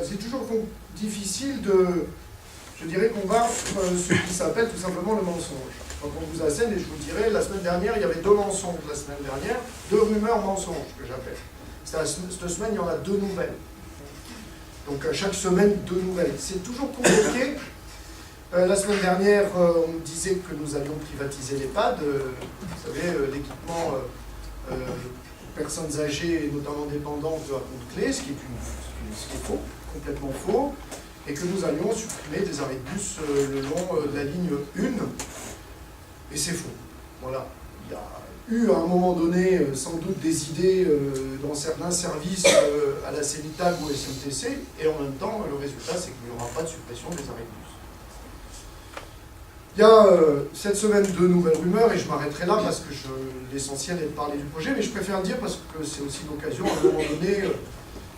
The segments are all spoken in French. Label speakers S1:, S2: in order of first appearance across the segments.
S1: C'est toujours difficile de, je dirais, combattre ce qui s'appelle tout simplement le mensonge. Quand on vous assène, et je vous dirais, la semaine dernière, il y avait 2 mensonges la semaine dernière, 2 rumeurs mensonges que j'appelle. Cette semaine, il y en a 2 nouvelles. Donc chaque semaine, 2 nouvelles. C'est toujours compliqué. La semaine dernière, on me disait que nous allions privatiser l'EHPAD. Vous savez, l'équipement personnes âgées et notamment dépendantes à compte clé, ce qui est faux, complètement faux, et que nous allions supprimer des arrêts de bus le long de la ligne 1. Et c'est faux. Voilà. Il y a eu à un moment donné sans doute des idées dans certains services à la CENITAG ou au SMTC, et en même temps, le résultat, c'est qu'il n'y aura pas de suppression des arrêts de bus. Il y a cette semaine 2 nouvelles rumeurs, et je m'arrêterai là parce que l'essentiel est de parler du projet, mais je préfère le dire parce que c'est aussi l'occasion, à un moment donné,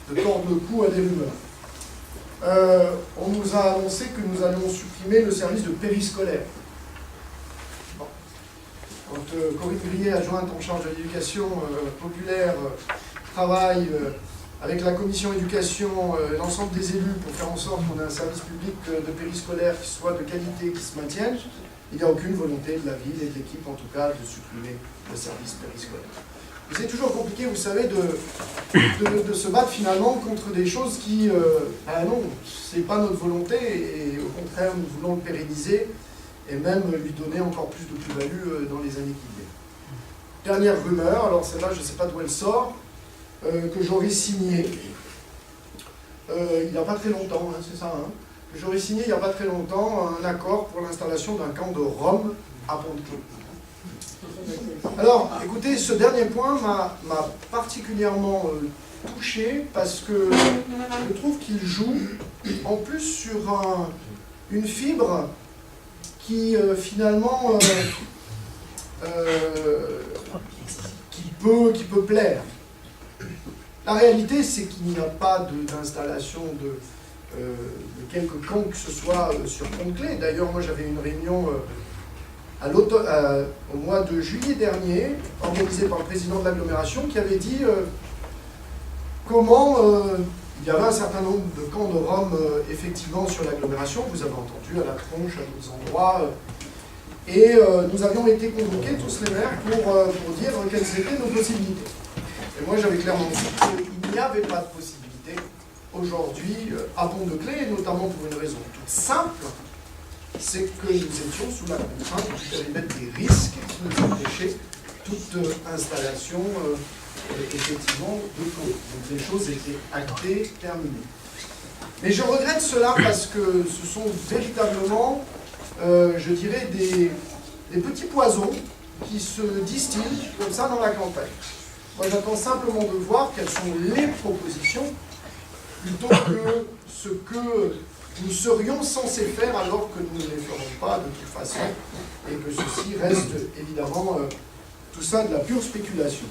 S1: de tordre le cou à des rumeurs. On nous a annoncé que nous allions supprimer le service de périscolaire. Bon. Quand Corinne Grillet, adjointe en charge de l'éducation populaire, travaille avec la commission éducation, l'ensemble des élus pour faire en sorte qu'on ait un service public de périscolaire qui soit de qualité, qui se maintienne, il n'y a aucune volonté de la ville et de l'équipe en tout cas de supprimer le service périscolaire. C'est toujours compliqué, vous savez, de se battre finalement contre des choses qui, non, c'est pas notre volonté et au contraire nous voulons le pérenniser et même lui donner encore plus de plus-value dans les années qui viennent. Dernière rumeur, alors celle-là je ne sais pas d'où elle sort, que j'aurais signé, il n'y a pas très longtemps, hein, c'est ça, hein, que j'aurais signé il n'y a pas très longtemps un accord pour l'installation d'un camp de Roms à Pont-de-Claude. Alors, écoutez, ce dernier point m'a particulièrement touché parce que je trouve qu'il joue en plus sur une fibre qui finalement qui peut plaire. La réalité, c'est qu'il n'y a pas d'installation de quelques camps que ce soit sur Pont-de-Claude. D'ailleurs, moi j'avais une réunion au mois de juillet dernier, organisée par le président de l'agglomération, qui avait dit comment il y avait un certain nombre de camps de Roms effectivement sur l'agglomération, vous avez entendu, à la Tronche, à d'autres endroits, et nous avions été convoqués, tous les maires, pour dire quelles étaient nos possibilités. Et moi j'avais clairement dit qu'il n'y avait pas de possibilité aujourd'hui à Pont-de-Claude, et notamment pour une raison toute simple, c'est que nous étions sous la contrainte du périmètre des risques qui nous empêchait toute installation effectivement de camp. Donc les choses étaient actées, terminées. Mais je regrette cela parce que ce sont véritablement, je dirais, des petits poisons qui se distillent comme ça dans la campagne. Moi j'attends simplement de voir quelles sont les propositions plutôt que ce que nous serions censés faire alors que nous ne les ferons pas de toute façon et que ceci reste évidemment tout ça de la pure spéculation.